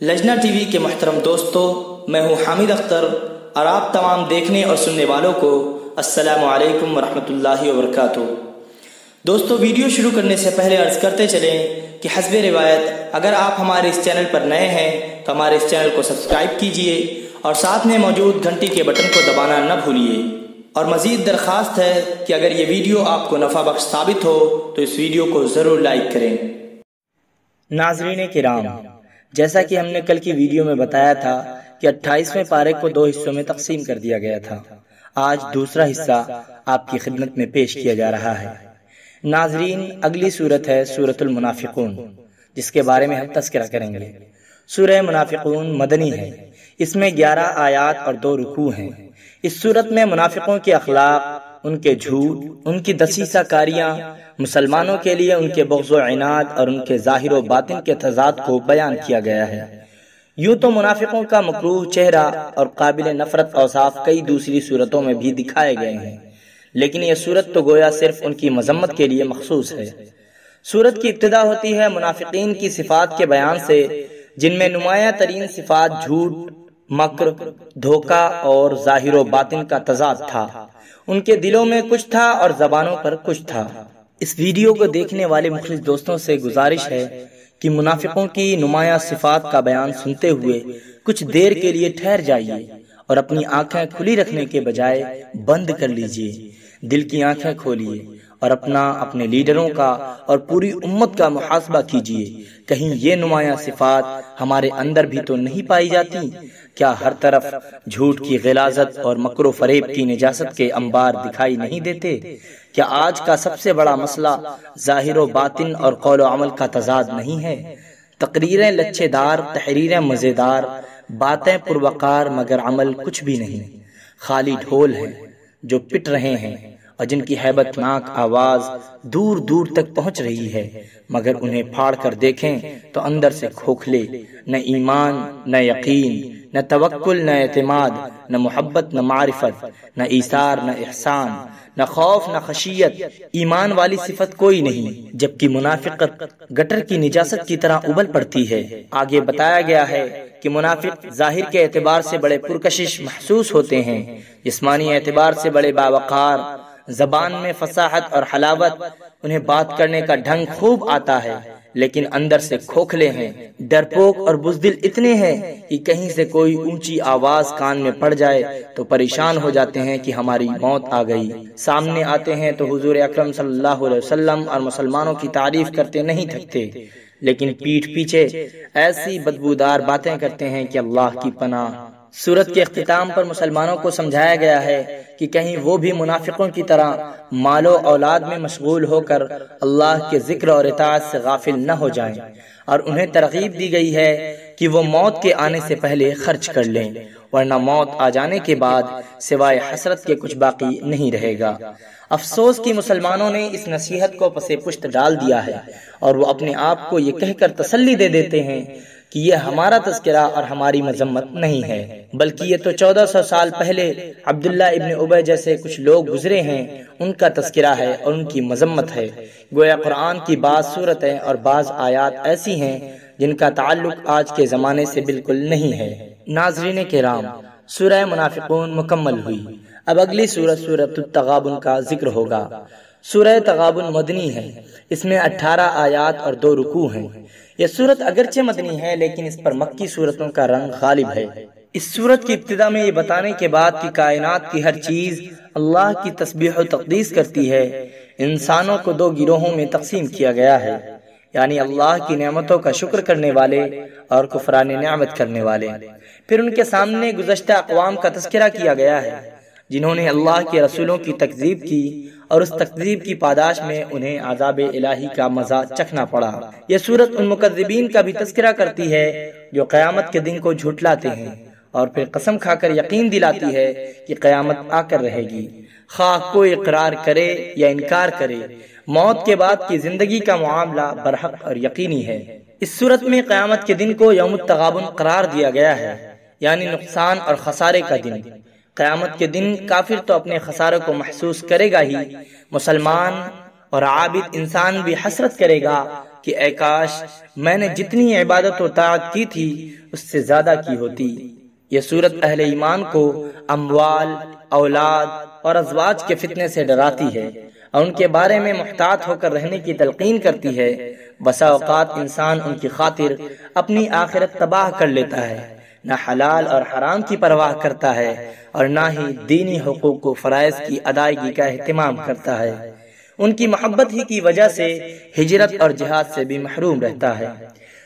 لجنہ T V کے محترم دوستو، میں ہوں حامد اختر اور آپ تمام دیکھنے اور سننے والوں کو السلام علیکم ورحمۃ اللہ وبرکاتہ۔ دوستو، ویڈیو شروع کرنے سے پہلے عرض کرتے چلیں کہ حسب روایت اگر آپ ہمارے اس چینل پر نئے ہیں تو ہمارے اس چینل کو سبسکرائب کیجئے اور ساتھ میں موجود گھنٹی کے بٹن کو دبانا نہ بھولیے، اور مزید درخواست ہے کہ اگر یہ ویڈیو آپ کو نفع بخش ثابت ہو تو اس ویڈیو کو ضرور لائک کریں۔ ناظرین کرام، جیسا کہ ہم نے کل کی ویڈیو میں بتایا تھا کہ 28ویں پارے کو 2 حصوں میں تقسیم کر دیا گیا تھا۔ آج دوسرا حصہ آپ کی خدمت میں پیش کیا جا رہا ہے۔ ناظرین، اگلی سورت ہے سورۃ المنافقون، جس کے بارے میں ہم تذکرہ کریں گے۔ سورہ منافقون مدنی ہے، اس میں 11 آیات اور 2 رکوع ہیں۔ اس سورت میں منافقوں کے اخلاق، ان کے جھوٹ، ان کی دسیسہ کاریاں، مسلمانوں کے لیے ان کے بغض و عناد اور ان کے ظاہر و باطن کے تضاد کو بیان کیا گیا ہے۔ یوں تو منافقوں کا مکروہ چہرہ اور قابل نفرت اوصاف کئی دوسری صورتوں میں بھی دکھائے گئے ہیں، لیکن یہ صورت تو گویا صرف ان کی مذمت کے لیے مخصوص ہے۔ صورت کی ابتدا ہوتی ہے منافقین کی صفات کے بیان سے، جن میں نمایاں ترین صفات جھوٹ، مکر، دھوکہ اور ظاہر و باطن کا تضاد تھا۔ ان کے دلوں میں کچھ تھا اور زبانوں پر کچھ تھا۔ اس ویڈیو کو دیکھنے والے مخلص دوستوں سے گزارش ہے کہ منافقوں کی نمایاں صفات کا بیان سنتے ہوئے کچھ دیر کے لیے ٹھہر جائیے اور اپنی آنکھیں کھلی رکھنے کے بجائے بند کر لیجئے، دل کی آنکھیں کھولیے اور اپنے لیڈروں کا اور پوری امت کا محاسبہ کیجئے۔ کہیں یہ نمایاں صفات ہمارے اندر بھی تو نہیں پائی جاتی؟ کیا ہر طرف جھوٹ کی غلاظت اور مکر و فریب کی نجاست کے انبار دکھائی نہیں دیتے؟ کیا آج کا سب سے بڑا مسئلہ ظاہر و باطن اور قول و عمل کا تضاد نہیں ہے؟ تقریریں لچھے دار، تحریریں مزیدار، باتیں پروقار مگر عمل کچھ بھی نہیں، خالی ڈھول ہیں جو پٹ رہے ہیں اور جن کی ہیبت ناک آواز دور دور تک پہنچ رہی ہے، مگر انہیں پھاڑ کر دیکھیں تو اندر سے کھوکھلے، نہ ایمان، نہ یقین، نہ توکل، نہ اعتماد، نہ محبت، نہ معرفت، نہ ایثار، نہ احسان، نہ خوف، نہ خشیت، ایمان والی صفت کوئی نہیں، جبکہ منافقت گٹر کی نجاست کی طرح ابل پڑتی ہے۔ آگے بتایا گیا ہے کہ منافق ظاہر کے اعتبار سے بڑے پرکشش محسوس ہوتے ہیں، جسمانی اعتبار سے بڑے باوقار، زبان میں فصاحت اور حلاوت، انہیں بات کرنے کا ڈھنگ خوب آتا ہے، لیکن اندر سے کھوکھلے ہیں، ڈرپوک اور بزدل اتنے ہیں کہ کہیں سے کوئی اونچی آواز کان میں پڑ جائے تو پریشان ہو جاتے ہیں کہ ہماری موت آ گئی۔ سامنے آتے ہیں تو حضور اکرم صلی اللہ علیہ وسلم اور مسلمانوں کی تعریف کرتے نہیں تھکتے، لیکن پیٹھ پیچھے ایسی بدبودار باتیں کرتے ہیں کہ اللہ کی پناہ۔ سورت کے اختتام پر مسلمانوں کو سمجھایا گیا ہے کہ کہیں وہ بھی منافقوں کی طرح مال و اولاد میں مشغول ہو کر اللہ کے ذکر اور اطاعت سے غافل نہ ہو جائیں، اور انہیں ترغیب دی گئی ہے کہ وہ موت کے آنے سے پہلے خرچ کر لیں، ورنہ موت آ جانے کے بعد سوائے حسرت کے کچھ باقی نہیں رہے گا۔ افسوس کہ مسلمانوں نے اس نصیحت کو پس پشت ڈال دیا ہے، اور وہ اپنے آپ کو یہ کہہ کر تسلی دے دیتے ہیں کہ یہ ہمارا تذکرہ اور ہماری مذمت نہیں ہے، بلکہ یہ تو 1400 سال پہلے عبداللہ ابن ابی جیسے کچھ لوگ گزرے ہیں، ان کا تذکرہ ہے اور ان کی مذمت ہے۔ گویا قرآن کی بعض صورتیں اور بعض آیات ایسی ہیں جن کا تعلق آج کے زمانے سے بالکل نہیں ہے۔ ناظرین کرام، سورہ منافقون مکمل ہوئی۔ اب اگلی سورت سورۃ التغابن کا ذکر ہوگا۔ سورہ تغابن مدنی ہے، اس میں 18 آیات اور 2 رکوع ہیں۔ یہ سورت اگرچہ مدنی ہے لیکن اس پر مکی سورتوں کا رنگ غالب ہے۔ اس سورت کی ابتدا میں یہ بتانے کے بعد کہ کائنات کی ہر چیز اللہ کی تسبیح و تقدیس کرتی ہے، انسانوں کو 2 گروہوں میں تقسیم کیا گیا ہے، یعنی اللہ کی نعمتوں کا شکر کرنے والے اور کفران نعمت کرنے والے۔ پھر ان کے سامنے گزشتہ اقوام کا تذکرہ کیا گیا ہے جنہوں نے اللہ کے رسولوں کی تکذیب کی، اور اس تکذیب کی پاداش میں انہیں عذاب الہی کا مزہ چکھنا پڑا۔ یہ سورت ان مکذبین کا بھی تذکرہ کرتی ہے جو قیامت کے دن کو جھٹلاتے ہیں، اور پھر قسم کھا کر یقین دلاتی ہے کہ قیامت آ کر رہے گی، خواہ کوئی اقرار کرے یا انکار کرے۔ موت کے بعد کی زندگی کا معاملہ برحق اور یقینی ہے۔ اس سورت میں قیامت کے دن کو یوم التغابن قرار دیا گیا ہے، یعنی نقصان اور خسارے کا دن۔ قیامت کے دن کافر تو اپنے خسارے کو محسوس کرے گا ہی، مسلمان اور عابد انسان بھی حسرت کرے گا کہ اے کاش میں نے جتنی عبادت و طاعت کی تھی اس سے زیادہ کی ہوتی۔ یہ سورت اہل ایمان کو اموال، اولاد اور ازواج کے فتنے سے ڈراتی ہے اور ان کے بارے میں محتاط ہو کر رہنے کی تلقین کرتی ہے۔ بسا اوقات انسان ان کی خاطر اپنی آخرت تباہ کر لیتا ہے، نہ حلال اور حرام کی پرواہ کرتا ہے اور نہ ہی دینی حقوق و فرائض کی ادائیگی کا اہتمام کرتا ہے۔ ان کی محبت ہی کی وجہ سے ہجرت اور جہاد سے بھی محروم رہتا ہے۔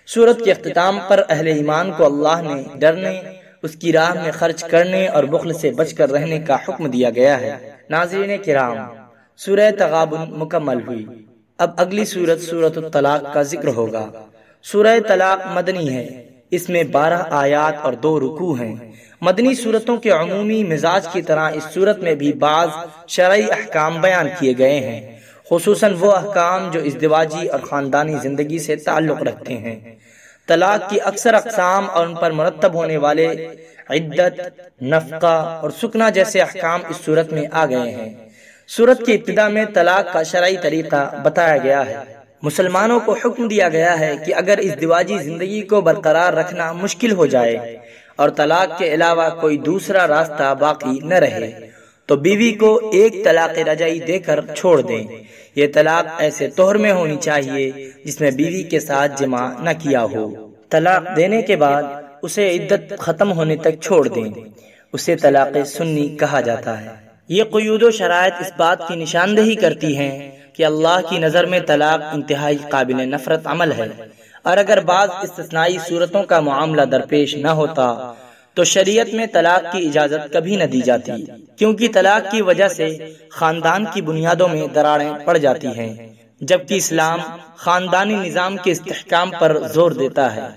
سورت کے اختتام پر اہل ایمان کو اللہ نے ڈرنے، اس کی راہ میں خرچ کرنے اور بخل سے بچ کر رہنے کا حکم دیا گیا ہے۔ ناظرین کرام، سورہ تغابن مکمل ہوئی۔ اب اگلی سورت سورۃ الطلاق کا ذکر ہوگا۔ سورہ طلاق مدنی ہے، اس میں 12 آیات اور 2 رکوع ہیں۔ مدنی سورتوں کے عمومی مزاج کی طرح اس سورت میں بھی بعض شرعی احکام بیان کیے گئے ہیں، خصوصاً وہ احکام جو ازدواجی اور خاندانی زندگی سے تعلق رکھتے ہیں۔ طلاق کی اکثر اقسام اور ان پر مرتب ہونے والے عدت، نفقہ اور سکنا جیسے احکام اس سورت میں آ گئے ہیں۔ سورت کی ابتدا میں طلاق کا شرعی طریقہ بتایا گیا ہے۔ مسلمانوں کو حکم دیا گیا ہے کہ اگر ازدواجی زندگی کو برقرار رکھنا مشکل ہو جائے اور طلاق کے علاوہ کوئی دوسرا راستہ باقی نہ رہے تو بیوی کو ایک طلاق رجعی دے کر چھوڑ دیں۔ یہ طلاق ایسے طہر میں ہونی چاہیے جس میں بیوی کے ساتھ جماع نہ کیا ہو۔ طلاق دینے کے بعد اسے عدت ختم ہونے تک چھوڑ دیں، اسے طلاق سنی کہا جاتا ہے۔ یہ قیود و شرائط اس بات کی نشاندہی کرتی ہیں کہ اللہ کی نظر میں طلاق انتہائی قابل نفرت عمل ہے، اور اگر بعض استثنائی صورتوں کا معاملہ درپیش نہ ہوتا تو شریعت میں طلاق کی اجازت کبھی نہ دی جاتی، کیونکہ طلاق کی وجہ سے خاندان کی بنیادوں میں دراڑیں پڑ جاتی ہیں، جبکہ اسلام خاندانی نظام کے استحکام پر زور دیتا ہے۔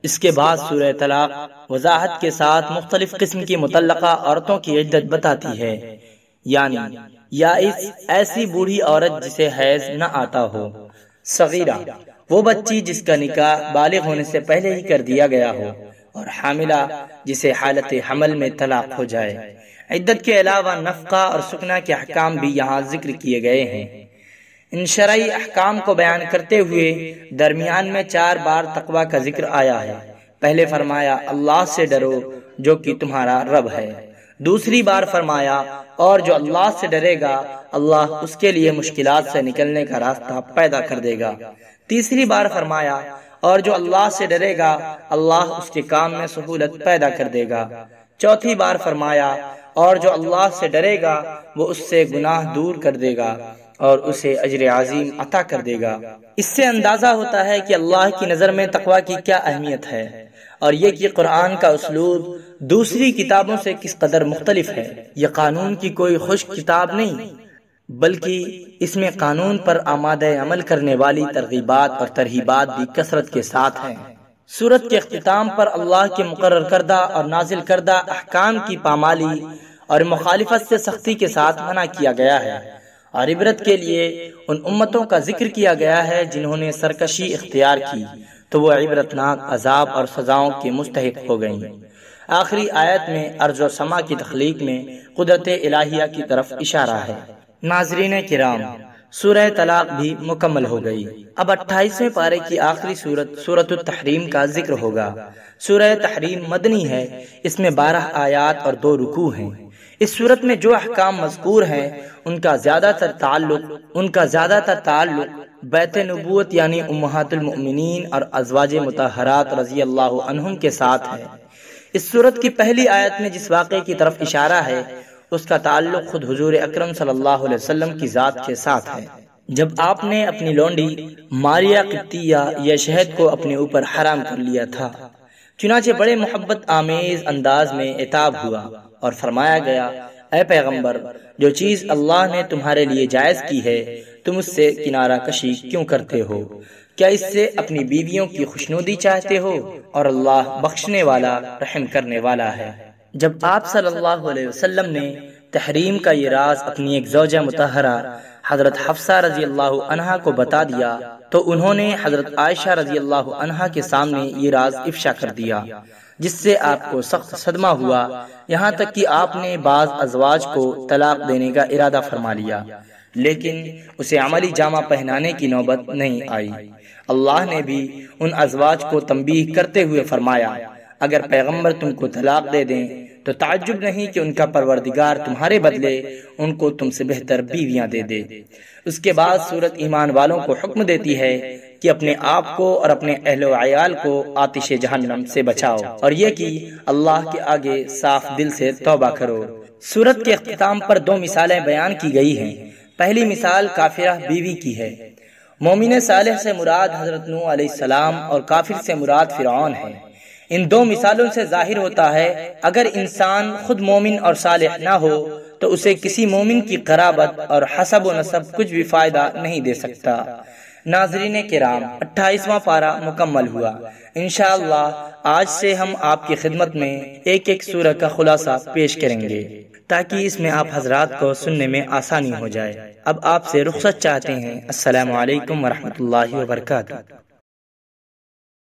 اس کے بعد سورہ طلاق وضاحت کے ساتھ مختلف قسم کی مطلقہ عورتوں کی عدت بتاتی ہے، یعنی یائس ایسی بوڑھی عورت جسے حیض نہ آتا ہو، صغیرہ وہ بچی جس کا نکاح بالغ ہونے سے پہلے ہی کر دیا گیا ہو، اور حاملہ جسے حالت حمل میں طلاق ہو جائے۔ عدت کے علاوہ نفقہ اور سکنا کے احکام بھی یہاں ذکر کیے گئے ہیں۔ ان شرعی احکام کو بیان کرتے ہوئے درمیان میں 4 بار تقوی کا ذکر آیا ہے۔ پہلے فرمایا اللہ سے ڈرو جو کہ تمہارا رب ہے، دوسری بار فرمایا اور جو اللہ سے ڈرے گا اللہ اس کے لیے مشکلات سے نکلنے کا راستہ پیدا کر دے گا، تیسری بار فرمایا اور جو اللہ سے ڈرے گا اللہ اس کے کام میں سہولت پیدا کر دے گا، چوتھی بار فرمایا اور جو اللہ سے ڈرے گا وہ اس سے گناہ دور کر دے گا اور اسے اجر عظیم عطا کر دے گا۔ اس سے اندازہ ہوتا ہے کہ اللہ کی نظر میں تقوی کی کیا اہمیت ہے، اور یہ کہ قرآن کا اسلوب دوسری کتابوں سے کس قدر مختلف ہے۔ یہ قانون کی کوئی خشک کتاب نہیں، بلکہ اس میں قانون پر آمادہ عمل کرنے والی ترغیبات اور ترہیبات بھی کثرت کے ساتھ ہیں۔ سورت کے اختتام پر اللہ کے مقرر کردہ اور نازل کردہ احکام کی پامالی اور مخالفت سے سختی کے ساتھ منع کیا گیا ہے، اور عبرت کے لیے ان امتوں کا ذکر کیا گیا ہے جنہوں نے سرکشی اختیار کی تو وہ عبرتناک عذاب اور سزاؤں کے مستحق ہو گئیں۔ آخری آیت میں ارض و سما کی تخلیق میں قدرت الہیہ کی طرف اشارہ ہے۔ ناظرین کرام، سورہ طلاق بھی مکمل ہو گئی۔ اب 28ویں پارے کی آخری سورت سورۃ التحریم کا ذکر ہوگا۔ سورہ تحریم مدنی ہے، اس میں 12 آیات اور 2 رکوع ہیں۔ اس سورت میں جو احکام مذکور ہیں ان کا زیادہ تر تعلق بیت نبوت یعنی امہات المؤمنین اور ازواج مطہرات رضی اللہ عنہم کے ساتھ ہے۔ اس سورت کی پہلی آیت میں جس واقعے کی طرف اشارہ ہے اس کا تعلق خود حضور اکرم صلی اللہ علیہ وسلم کی ذات کے ساتھ ہے، جب آپ نے اپنی لونڈی ماریہ قبطیہ یا شہد کو اپنے اوپر حرام کر لیا تھا۔ چنانچہ بڑے محبت آمیز انداز میں عتاب ہوا اور فرمایا گیا، اے پیغمبر، جو چیز اللہ نے تمہارے لیے جائز کی ہے تم اس سے کنارہ کشی کیوں کرتے ہو؟ کیا اس سے اپنی بیویوں کی خوشنودی چاہتے ہو؟ اور اللہ بخشنے والا رحم کرنے والا ہے۔ جب آپ صلی اللہ علیہ وسلم نے تحریم کا یہ راز اپنی ایک زوجہ مطہرہ حضرت حفصہ رضی اللہ عنہا کو بتا دیا تو انہوں نے حضرت عائشہ رضی اللہ عنہا کے سامنے یہ راز افشا کر دیا، جس سے آپ کو سخت صدمہ ہوا، یہاں تک کہ آپ نے بعض ازواج کو طلاق دینے کا ارادہ فرما لیا۔ لیکن اسے عملی جامہ پہنانے کی نوبت نہیں آئی۔ اللہ نے بھی ان ازواج کو تنبیہ کرتے ہوئے فرمایا، اگر پیغمبر تم کو طلاق دے دیں تو تعجب نہیں کہ ان کا پروردگار تمہارے بدلے ان کو تم سے بہتر بیویاں دے دے۔ اس کے بعد سورت ایمان والوں کو حکم دیتی ہے کہ اپنے آپ کو اور اپنے اہل و عیال کو آتش جہنم سے بچاؤ، اور یہ کہ اللہ کے آگے صاف دل سے توبہ کرو۔ سورت کے اختتام پر دو مثالیں بیان کی گئی ہیں۔ پہلی مثال کافرہ بیوی کی ہے۔ مومن صالح سے مراد حضرت نوح علیہ السلام اور کافر سے مراد فرعون ہے۔ ان دو مثالوں سے ظاہر ہوتا ہے اگر انسان خود مومن اور صالح نہ ہو تو اسے کسی مومن کی قرابت اور حسب و نسب کچھ بھی فائدہ نہیں دے سکتا۔ ناظرین کرام، 28واں پارہ مکمل ہوا۔ انشاءاللہ آج سے ہم آپ کی خدمت میں ایک ایک سورہ کا خلاصہ پیش کریں گے تاکہ اس میں آپ حضرات کو سننے میں آسانی ہو جائے۔ اب آپ سے رخصت چاہتے ہیں۔ السلام علیکم ورحمۃ اللہ وبرکاتہ۔